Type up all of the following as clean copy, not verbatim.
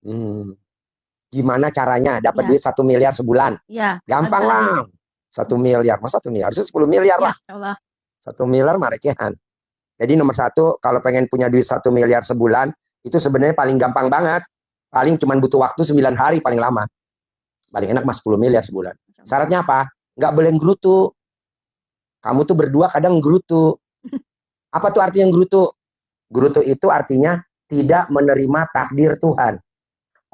Hmm. Gimana caranya dapat Ya, duit 1 miliar sebulan? ya, kalau Gampang misalnya lah. 1 miliar. Masa 1 miliar? Harusnya 10 miliar ya, lah. insya Allah. 1 miliar mah recehan. Jadi nomor satu, kalau pengen punya duit 1 miliar sebulan, itu sebenarnya paling gampang banget. Paling cuma butuh waktu 9 hari paling lama. Paling enak mas 10 miliar sebulan. Insya Allah. Syaratnya apa? Nggak boleh gerutu. Kamu tuh berdua kadang gerutu. Apa tuh artinya gerutu? Gerutu itu artinya tidak menerima takdir Tuhan.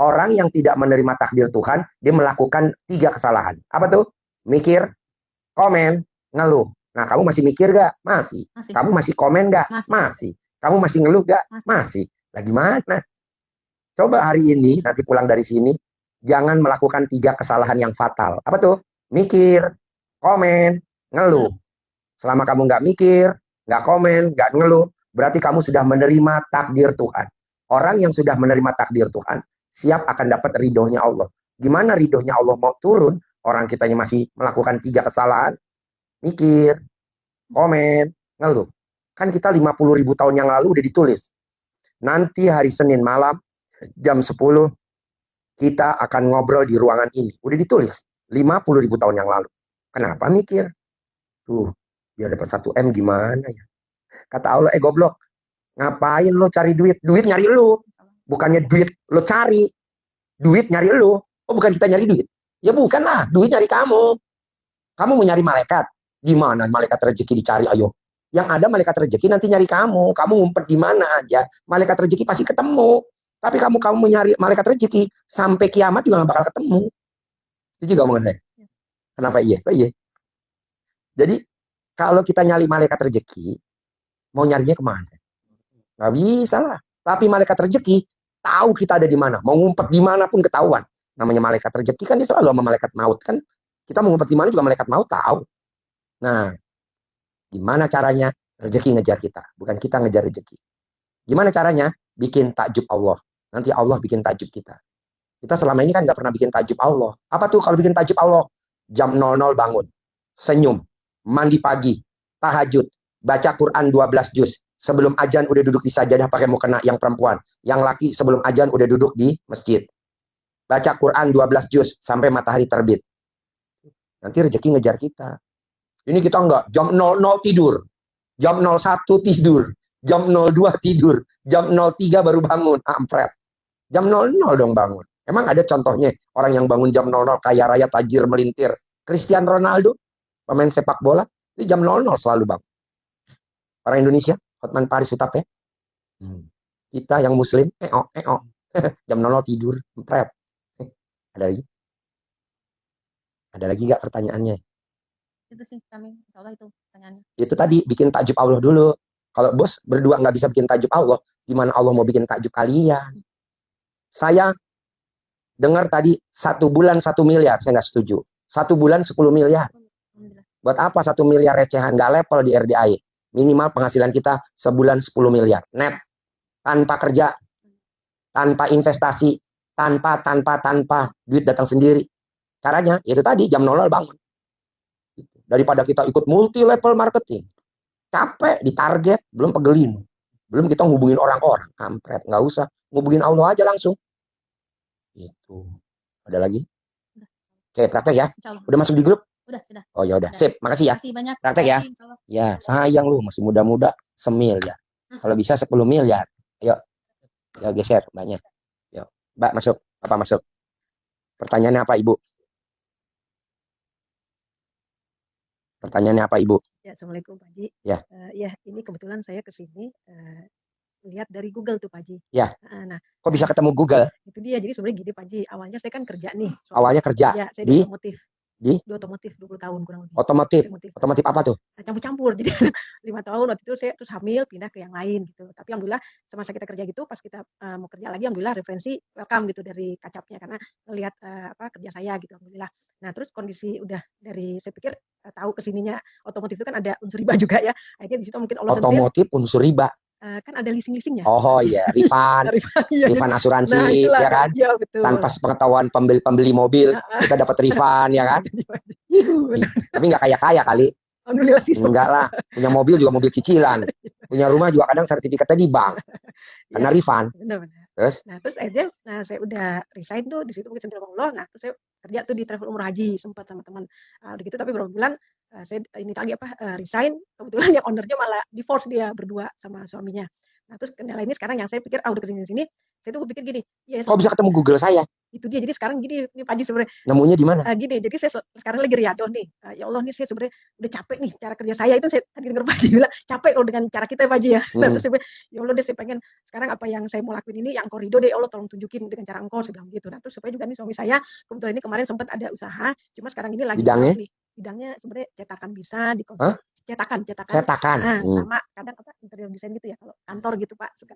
Orang yang tidak menerima takdir Tuhan, dia melakukan 3 kesalahan. Apa tuh? Mikir, komen, ngeluh. Nah, kamu masih mikir gak? Masih. Masih, Kamu masih komen gak? masih, Masih. Kamu masih ngeluh gak? masih. Masih. Lah gimana? Coba hari ini, nanti pulang dari sini, jangan melakukan 3 kesalahan yang fatal. Apa tuh? Mikir, komen, ngeluh. Selama kamu nggak mikir, nggak komen, nggak ngeluh, berarti kamu sudah menerima takdir Tuhan. Orang yang sudah menerima takdir Tuhan, siap akan dapat ridhonya Allah. Gimana ridhonya Allah mau turun? Orang kitanya masih melakukan 3 kesalahan, mikir, komen, ngeluh. Kan kita 50 ribu tahun yang lalu udah ditulis. Nanti hari Senin malam, jam 10, kita akan ngobrol di ruangan ini. Udah ditulis, 50 ribu tahun yang lalu. Kenapa mikir? Tuh, biar dapat 1 M gimana ya? Kata Allah, goblok, ngapain lo cari duit? Duit nyari lu. Bukannya duit lo cari. Duit nyari lu. Oh, bukan kita nyari duit. Ya bukan lah, duit nyari kamu. Kamu mau nyari malaikat. Gimana malaikat rezeki dicari, ayo. Yang ada malaikat rezeki nanti nyari kamu. Kamu ngumpet di mana aja, malaikat rezeki pasti ketemu. Tapi kamu nyari malaikat rezeki, sampai kiamat juga gak bakal ketemu. Itu juga omongan saya. Kenapa iya? Kok iya? Jadi, kalau kita nyari malaikat rezeki, mau nyarinya kemana? Nggak bisa lah. Tapi malaikat rezeki tahu kita ada di mana. Mau ngumpet di mana pun ketahuan. Namanya malaikat rezeki kan dia selalu sama malaikat maut kan. Kita mau ngumpet di mana juga malaikat maut tahu. Nah, gimana caranya? Rezeki ngejar kita, bukan kita ngejar rezeki. Gimana caranya? Bikin takjub Allah. Nanti Allah bikin takjub kita. Kita selama ini kan nggak pernah bikin takjub Allah. Apa tuh kalau bikin takjub Allah? Jam 00 bangun, senyum, mandi pagi, tahajud, baca Quran 12 juz. Sebelum ajan udah duduk di sajadah pakai mukena yang perempuan. Yang laki sebelum ajan udah duduk di masjid. Baca Quran 12 juz sampai matahari terbit. Nanti rezeki ngejar kita. Ini kita enggak, jam 00 tidur, jam 01 tidur, jam 02 tidur, jam 03 baru bangun, ampret. Jam 00 dong bangun. Emang ada contohnya orang yang bangun jam 00 kaya raya tajir melintir? Cristiano Ronaldo, pemain sepak bola, itu jam 00 selalu bangun. Orang Indonesia, Hotman Paris Hutapea. Kita yang muslim, jam 00 tidur, ampret. Ada lagi? Ada lagi nggak pertanyaannya? Itu sih kami, insya Allah itu pertanyaannya. Itu tadi, bikin takjub Allah dulu. Kalau bos berdua nggak bisa bikin takjub Allah, gimana Allah mau bikin takjub kalian? Saya dengar tadi 1 bulan 1 miliar, saya nggak setuju. 1 bulan 10 miliar. Buat apa 1 miliar recehan? Nggak level di RDAI. Minimal penghasilan kita sebulan 10 miliar. Net. Tanpa kerja. Tanpa investasi. Tanpa. Duit datang sendiri. Caranya, itu tadi, jam 00 bangun. Daripada kita ikut multi level marketing. Capek, ditarget, belum pegelin. Belum kita ngubungin orang-orang. Kampret, nggak usah. Ngubungin Allah aja langsung. Itu. Ada lagi? Udah. Oke, praktek ya. Insya Allah. Udah masuk di grup? Udah, sudah. Oh ya udah, sip. Makasih ya. Makasih banyak. Praktek ya. Insya Allah. Ya, sayang lu masih muda-muda, semiliar. Kalau bisa 10 miliar. Ayo. Ya geser banyak. Yuk. Mbak masuk. Apa masuk? Pertanyaannya apa, Ibu? Pertanyaannya apa, Ibu? Ya, Assalamualaikum Pak Haji. Ya. Ya, ini kebetulan saya ke sini lihat dari Google tuh Pak Haji. Ya. Nah, Kok bisa ketemu Google? itu dia. Jadi sebenarnya gini Pak Haji, awalnya saya kan kerja nih. Awalnya kerja Ya, saya di otomotif. Di 20 tahun kurang lebih. Otomotif apa tuh? Campur-campur. Jadi 5 tahun waktu itu saya terus hamil pindah ke yang lain gitu. Tapi alhamdulillah semasa kita kerja gitu, pas kita mau kerja lagi, alhamdulillah referensi welcome gitu dari kacapnya karena melihat kerja saya gitu, alhamdulillah. Nah terus kondisi udah dari saya pikir tahu kesininya otomotif itu kan ada unsur riba juga ya. Akhirnya di situ mungkin Allah otomotif unsur riba. Kan ada leasing-leasingnya. Oh iya, refund, refund asuransi, nah, itulah, ya kan? Ya, betul. Tanpa pengetahuan pembeli mobil, kita dapat refund, ya kan? Tapi nggak kaya-kaya kali. Alhamdulillah sih. Enggak lah, punya mobil juga mobil cicilan, punya rumah juga kadang sertifikatnya di bank, karena refund. Benar-benar. Terus? Nah, terus akhirnya saya udah resign tuh di situ mungkin sama Allah. Nah, terus saya kerja tuh di travel umroh haji sempat sama teman. Udah gitu tapi beberapa bulan saya ini lagi resign. Kebetulan yang ownernya malah divorce dia berdua sama suaminya. Nah, terus kendala ini sekarang yang saya pikir udah kesini sini, saya tuh pikir gini, ya Kok bisa ketemu Google saya? itu dia. Jadi sekarang gini nih Pak Haji sebenarnya Nemunya di mana? gini, jadi saya sekarang lagi riadoh nih. Ya Allah nih saya sebenarnya udah capek nih cara kerja saya itu. Saya tadi denger Pak Haji bilang capek kalau dengan cara kita ya Pak Haji ya. Nah, terus saya bilang, ya Allah deh saya pengen sekarang apa yang saya mau lakuin ini yang koridor deh, ya Allah tolong tunjukin dengan cara engkau, saya bilang gitu. Nah, terus supaya juga nih suami saya kebetulan ini kemarin sempat ada usaha, cuma sekarang ini lagi Bidangnya? drop nih. Bidangnya sebenarnya cetakan bisa di Hah? cetakan. Cetakan. Sama kadang interior desain gitu ya kalau kantor gitu Pak, suka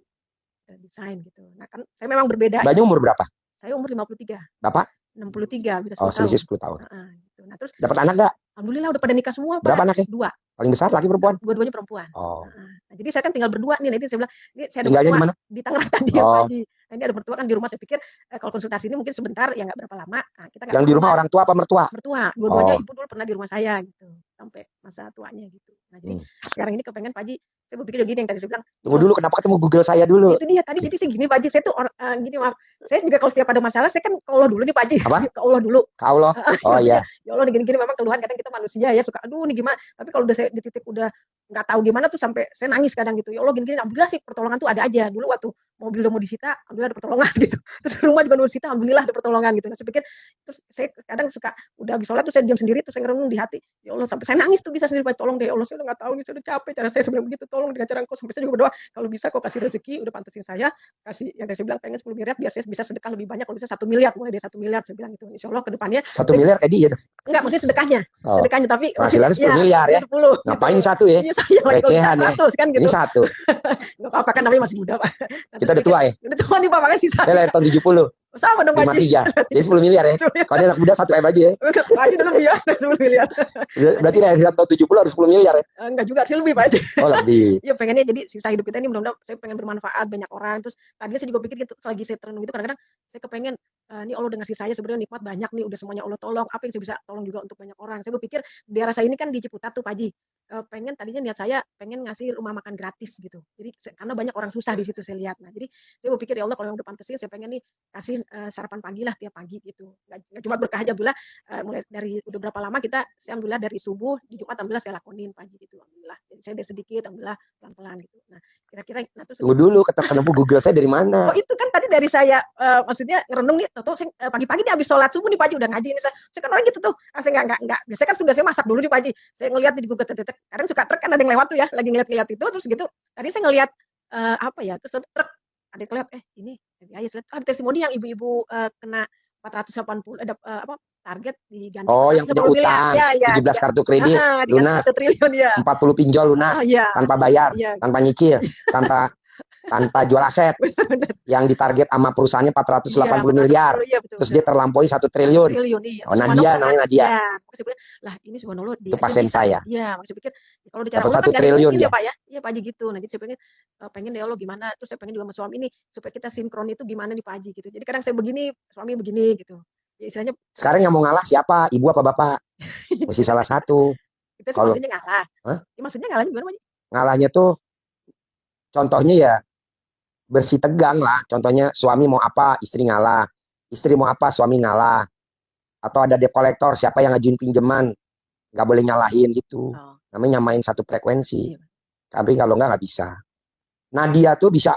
desain gitu. Nah, kan saya memang berbeda. Mbaknya umur berapa? Saya umur 53. Bapak? 63, beda 10 Oh, tahun. selisih 10 tahun. Gitu. Nah, terus Dapat anak nggak? alhamdulillah udah pada nikah semua, Pak. Berapa anaknya? 2. Paling besar laki perempuan? Dua-duanya perempuan. Oh. Nah, jadi saya kan tinggal berdua nih. Nanti saya bilang, ini saya ada Tinggalnya di mertua mana? di Tangerang tadi ya, Pak Oh. Haji. Nah, ini ada mertua kan di rumah. Saya pikir kalau konsultasi ini mungkin sebentar, ya nggak berapa lama. Nah, kita nggak Yang di rumah lama. orang tua apa mertua? Mertua. Dua-duanya Oh. ibu dulu pernah di rumah saya gitu. Sampai masa tuanya gitu. Nah, jadi sekarang ini kepengen Pak Haji, saya berpikir gini yang tadi saya bilang. Tunggu dulu, kenapa ketemu Google saya dulu? Itu dia tadi. Jadi saya gini Pak Haji, saya tuh gini maaf. Saya juga kalau setiap ada masalah, saya kan ke Allah dulu nih Pak Haji. Apa? Ke Allah dulu. Ke Allah? Oh iya. Ya Allah gini-gini memang keluhan kadang kita manusia ya suka aduh nih gimana, tapi kalau udah saya di titik udah nggak tahu gimana tuh sampai saya nangis kadang gitu. Ya Allah gini-gini, alhamdulillah sih pertolongan tuh ada aja. Dulu waktu mobil udah mau disita, alhamdulillah ada pertolongan gitu. Terus rumah juga mau disita, alhamdulillah ada pertolongan gitu. Nah, saya pikir terus saya kadang suka udah habis sholat tuh saya diam sendiri, terus saya ngerenung di hati. Ya Allah sampai saya nangis tuh bisa sendiri, Pak, tolong deh ya Allah, saya udah nggak tahu nih, saya udah capek cara saya sebenarnya begitu, tolong dengan cara engkau. Sampai saya juga berdoa kalau bisa kau kasih rezeki, udah pantesin saya kasih yang saya bilang pengen 10 miliar biar saya bisa sedekah lebih banyak, kalau bisa 1 miliar, mulai dari 1 miliar saya bilang gitu. Insya Allah ke depannya 1 miliar kayak dia dong. enggak, maksudnya sedekahnya. Oh. Sedekahnya tapi Penghasilannya 10 miliar ya. 10. Ngapain gitu. satu ya? Iya, saya lagi Recehan ya. 100 kan gitu. Ini satu. Enggak apa-apa kan namanya masih muda, Pak. Kita udah tua ya. Udah tua nih Pak, makanya sisa. Saya lahir tahun 70. Sama dong Pak Haji. 53. Jadi 10 miliar ya. Kalau dia anak muda 1 M aja ya. Pak Haji udah lebih ya, 10 miliar. Berarti lahir tahun 70 harus 10 miliar ya. Enggak juga sih, lebih Pak Haji. Oh lebih. Iya pengennya jadi sisa hidup kita ini mudah-mudahan saya pengen bermanfaat banyak orang. Terus tadinya saya juga pikir gitu, lagi saya terenung gitu kadang-kadang saya kepengen ini Allah udah ngasih saya sebenarnya nikmat banyak nih, udah semuanya Allah tolong, apa yang saya bisa tolong juga untuk banyak orang. Saya berpikir di daerah saya ini kan di Ciputat tuh Pak Haji. Pengen tadinya niat saya pengen ngasih rumah makan gratis gitu. Jadi karena banyak orang susah di situ saya lihat. Nah, jadi saya berpikir ya Allah kalau yang udah pantesin saya pengen nih kasih sarapan pagi lah tiap pagi gitu. Nggak cuma berkah aja, alhamdulillah mulai dari udah berapa lama saya alhamdulillah dari subuh di Jumat alhamdulillah saya lakonin pagi gitu, alhamdulillah. Jadi saya dari sedikit alhamdulillah pelan-pelan gitu. Nah, kira-kira terus Tunggu dulu, ketemu Google saya dari mana? itu kan tadi dari saya maksudnya ngerenung nih, tahu saya pagi-pagi nih habis sholat subuh nih Pak Haji udah ngaji ini saya kan orang gitu tuh. Saya enggak. Biasanya kan tugas saya masak dulu nih Pak Haji. Saya ngelihat di Google truk. Kadang suka truk kan ada yang lewat tuh ya, lagi ngeliat-ngeliat itu terus gitu. Tadi saya ngelihat terus truk ada yang kelihatan ini ya saya testimoni yang ibu-ibu kena 480 target diganti. Oh, yang punya utang, ya, 17 kartu kredit lunas, 1 triliun ya. 40 pinjol lunas, tanpa bayar, tanpa nyicil, tanpa jual aset. Yang ditarget sama perusahaannya 480 miliar. Betul, terus dia terlampaui 1 triliun. Iya. Oh, Nadia namanya Nadia. Ya, maksudnya lah ini subhanallah Itu pasien saya. Iya, maksud pikir kalau bicara dapat 1 kan triliun ya Pak ya. Iya Pak Haji gitu. Nah, jadi saya pengen ya Allah gimana, terus saya pengen juga sama suami ini supaya kita sinkron itu gimana nih Pak Haji gitu. Jadi kadang saya begini, suami begini gitu. Ya istilahnya sekarang yang mau ngalah siapa? Ibu apa bapak? Mesti salah satu. Kita kalau maksudnya ngalah. Hah? Ya, maksudnya ngalahnya gimana Pak Haji? Ngalahnya tuh contohnya ya bersih tegang lah. Contohnya suami mau apa, istri ngalah. Istri mau apa, suami ngalah. Atau ada debt collector, siapa yang ngajuin pinjaman, nggak boleh nyalahin gitu. Namanya nyamain satu frekuensi. Tapi kalau nggak bisa. Nadia tuh bisa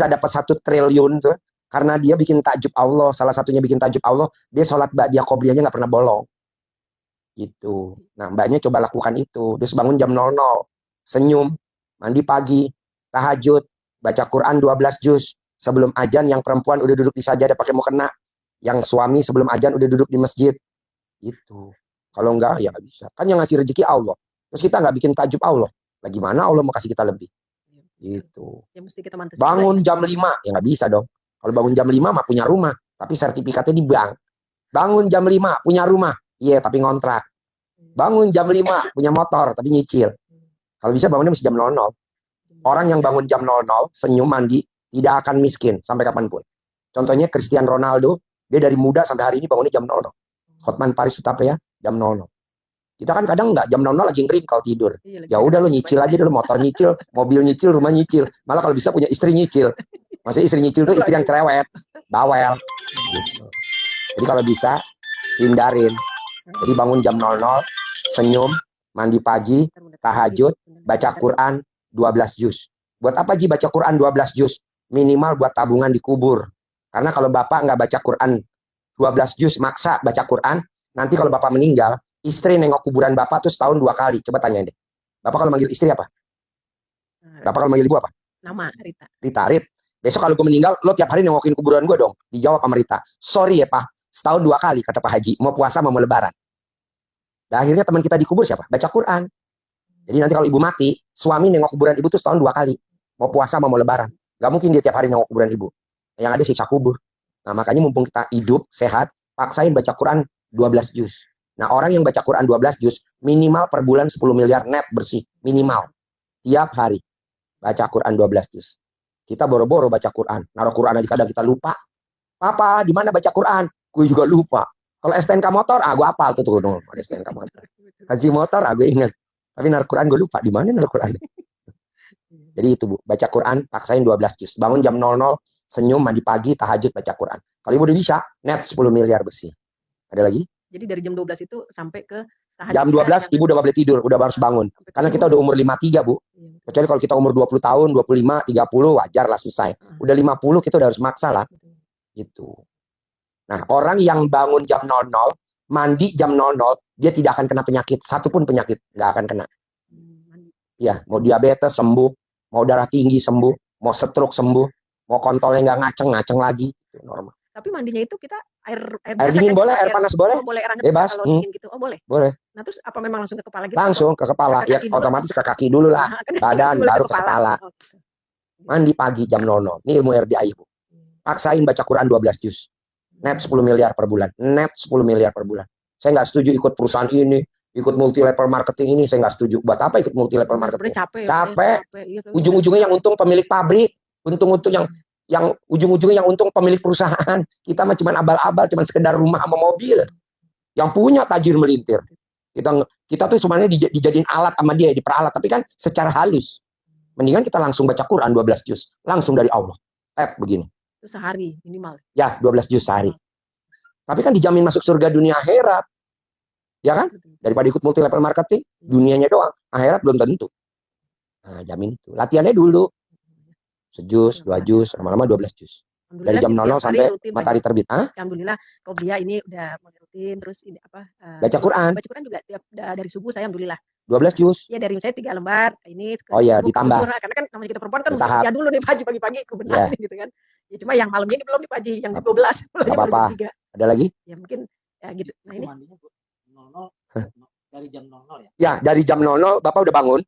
dapat 1 triliun tuh karena dia bikin takjub Allah. Salah satunya bikin takjub Allah, dia sholat ba'diyah qobliyahnya nggak pernah bolong. Gitu. Nah, mbaknya coba lakukan itu. Terus bangun jam 00, senyum, mandi pagi, tahajud, baca Quran 12 juz. Sebelum azan yang perempuan udah duduk di sajadah pakai mukena. Yang suami sebelum azan udah duduk di masjid. Gitu. Kalau enggak ya nggak bisa. Kan yang ngasih rezeki Allah. Terus kita nggak bikin takjub Allah. Lah gimana Allah mau kasih kita lebih? Gitu. Ya, mesti kita bangun jam 5 ya nggak bisa dong. Kalau bangun jam 5 mah punya rumah, tapi sertifikatnya di bank. Bangun jam 5 punya rumah, iya tapi ngontrak. Bangun jam 5 punya motor tapi nyicil. Kalau bisa bangunnya mesti jam 00. Orang yang bangun jam 00 senyum mandi tidak akan miskin sampai kapanpun. Contohnya Cristiano Ronaldo, dia dari muda sampai hari ini bangunnya jam 00. Hotman Paris Hutapea jam 00. Kita kan kadang nggak jam 00 lagi ngering kalau tidur. Ya udah lo nyicil aja dulu, motor nyicil, mobil nyicil, rumah nyicil. Malah kalau bisa punya istri nyicil. Maksudnya istri nyicil tuh istri yang cerewet, bawel. Gitu. Jadi kalau bisa hindarin. Jadi bangun jam 00, senyum, mandi pagi, tahajud, baca Quran 12 juz. Buat apa Ji baca Quran 12 juz? Minimal buat tabungan di kubur. Karena kalau Bapak nggak baca Quran 12 juz, maksa baca Quran, nanti kalau Bapak meninggal, istri nengok kuburan Bapak tuh setahun 2 kali. Coba tanya deh. Bapak kalau manggil istri apa? Bapak kalau manggil gue apa? Nama Rita. Rita, Rit. Besok kalau gue meninggal, lo tiap hari nengokin kuburan gue dong. Dijawab sama Rita. Sorry ya Pak, setahun 2 kali kata Pak Haji. Mau puasa mau lebaran. Dan akhirnya teman kita dikubur siapa? Baca Quran. Jadi nanti kalau ibu mati, suami nengok kuburan ibu tuh setahun 2 kali. Mau puasa mau lebaran. Gak mungkin dia tiap hari nengok kuburan ibu. Yang ada siksa kubur. Nah makanya mumpung kita hidup, sehat, paksain baca Quran 12 juz. Nah orang yang baca Quran 12 juz, minimal per bulan 10 miliar net bersih. Minimal. Tiap hari. Baca Quran 12 juz. Kita boro-boro baca Quran. Naruh Quran aja kadang kita lupa. Papa, di mana baca Quran? Gue juga lupa. Kalau STNK motor, gue hafal tuh dong. STNK motor. Haji motor, gue ingat. Tapi naruh Quran gue lupa. Di mana naruh Quran? Jadi itu Bu, baca Quran, paksain 12 juz. Bangun jam 00, senyum, mandi pagi, tahajud, baca Quran. Kalau ibu udah bisa, net 10 miliar bersih. Ada lagi? Jadi dari jam 12 itu sampai ke tahajud. Jam 12, ibu udah gak boleh tidur, udah harus bangun. Karena kita udah umur 53 Bu. Kecuali kalau kita umur 20 tahun, 25, 30, wajar lah selesai. Udah 50, kita udah harus maksa lah. Gitu. Nah, orang yang bangun jam 00, mandi jam 00, dia tidak akan kena penyakit. Satupun penyakit, nggak akan kena. Ya, mau diabetes sembuh, mau darah tinggi sembuh, mau stroke sembuh, mau kontolnya nggak ngaceng lagi. Itu normal. Tapi mandinya itu kita air dingin boleh, air panas boleh. Oh, boleh air hangat bebas. kalau dingin gitu. Oh, boleh. Boleh. Nah, terus apa memang langsung ke kepala gitu? Langsung ke kepala. Ya, otomatis ke kaki dulu lah. Badan baru ke kepala. Oh, gitu. Mandi pagi jam 00. Ini ilmu RDI, Bu. Paksain baca Quran 12 juz. Net 10 miliar per bulan. Net 10 miliar per bulan. Saya nggak setuju ikut perusahaan ini, ikut multi level marketing ini, saya nggak setuju. Buat apa ikut multi level marketing? Capek. Ujung-ujungnya yang untung pemilik pabrik, untung-untung yang ujung-ujungnya yang untung pemilik perusahaan. Kita mah cuma abal-abal, cuma sekedar rumah sama mobil. Yang punya tajir melintir. Kita tuh sebenarnya dijadiin alat sama dia, diperalat, tapi kan secara halus. Mendingan kita langsung baca Quran 12 juz, langsung dari Allah. Begini. Itu sehari minimal. Ya, 12 juz sehari. Tapi kan dijamin masuk surga dunia akhirat. Ya kan? Daripada ikut multi level marketing, dunianya doang, akhirat belum tentu. Nah, jamin itu. Latihannya dulu. Sejuz, 2 juz, lama-lama 12 juz. Dari jam 00 sampai matahari terbit. Alhamdulillah, Qobliyah ini udah mulai rutin, terus ini apa? Baca Quran. Baca Quran juga tiap dari subuh saya alhamdulillah. 12 juz. Ya dari saya 3 lembar. Ini oh ya, ditambah. Karena kan namanya kita perempuan kan mesti kerja dulu nih pagi-pagi kebenaran gitu kan. Ya cuma yang malamnya ini belum nih Paji, yang 12. Apa-apa. Ada lagi? Ya mungkin ya gitu. Nah ini dari jam 00 ya? Ya, dari jam 00 Bapak udah bangun.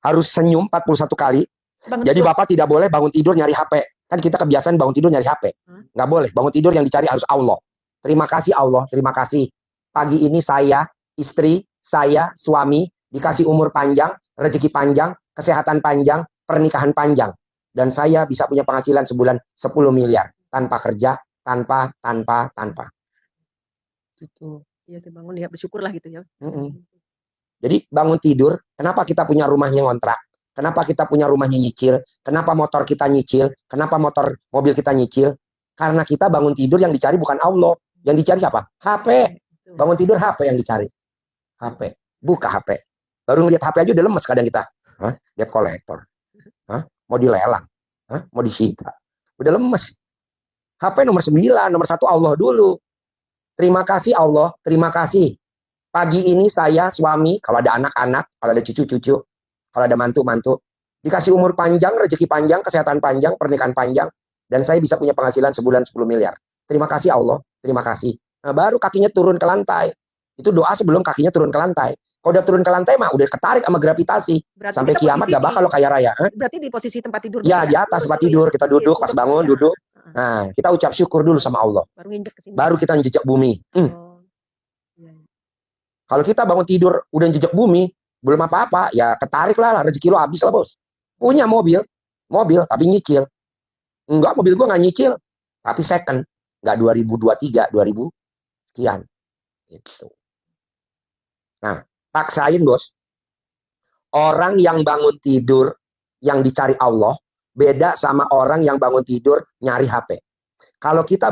Harus senyum 41 kali. Jadi Bapak tidak boleh bangun tidur nyari HP. Kan kita kebiasaan bangun tidur nyari HP. Nggak boleh. Bangun tidur yang dicari harus Allah. Terima kasih Allah. Terima kasih. Pagi ini saya, istri, saya, suami, dikasih umur panjang, rezeki panjang, kesehatan panjang, pernikahan panjang. Dan saya bisa punya penghasilan sebulan 10 miliar. Tanpa kerja, tanpa. Gitu. Iya, saya bangun ya bersyukurlah gitu ya. Jadi bangun tidur, kenapa kita punya rumahnya ngontrak? Kenapa kita punya rumahnya nyicil? Kenapa motor kita nyicil? Kenapa mobil kita nyicil? Karena kita bangun tidur yang dicari bukan Allah. Yang dicari apa? HP. Bangun tidur HP yang dicari. HP. Buka HP. Baru ngeliat HP aja udah lemes kadang kita. Debt collector. Mau dilelang. Mau disita. Udah lemes. HP nomor 9, nomor 1 Allah dulu. Terima kasih Allah, terima kasih. Pagi ini saya, suami, kalau ada anak-anak, kalau ada cucu-cucu, kalau ada mantu-mantu, dikasih umur panjang, rezeki panjang, kesehatan panjang, pernikahan panjang, dan saya bisa punya penghasilan sebulan 10 miliar. Terima kasih Allah, terima kasih. Nah, baru kakinya turun ke lantai. Itu doa sebelum kakinya turun ke lantai. Kalau udah turun ke lantai mah udah ketarik sama gravitasi. Berarti sampai kiamat gak bakal kaya raya. Berarti di posisi tempat tidur. Ya, di atas tempat tidur. Kita duduk, pas bangun, duduk. Nah, kita ucap syukur dulu sama Allah. Baru kita jejak bumi. Kalau kita bangun tidur udah jejak bumi, belum apa-apa, ya ketarik lah rezeki lo habis lah bos. Punya mobil tapi nyicil. Enggak, mobil gua nggak nyicil, tapi second, nggak 2023, 2000 sekian. Gitu. Nah, paksain bos. Orang yang bangun tidur yang dicari Allah, beda sama orang yang bangun tidur nyari HP. Kalau kita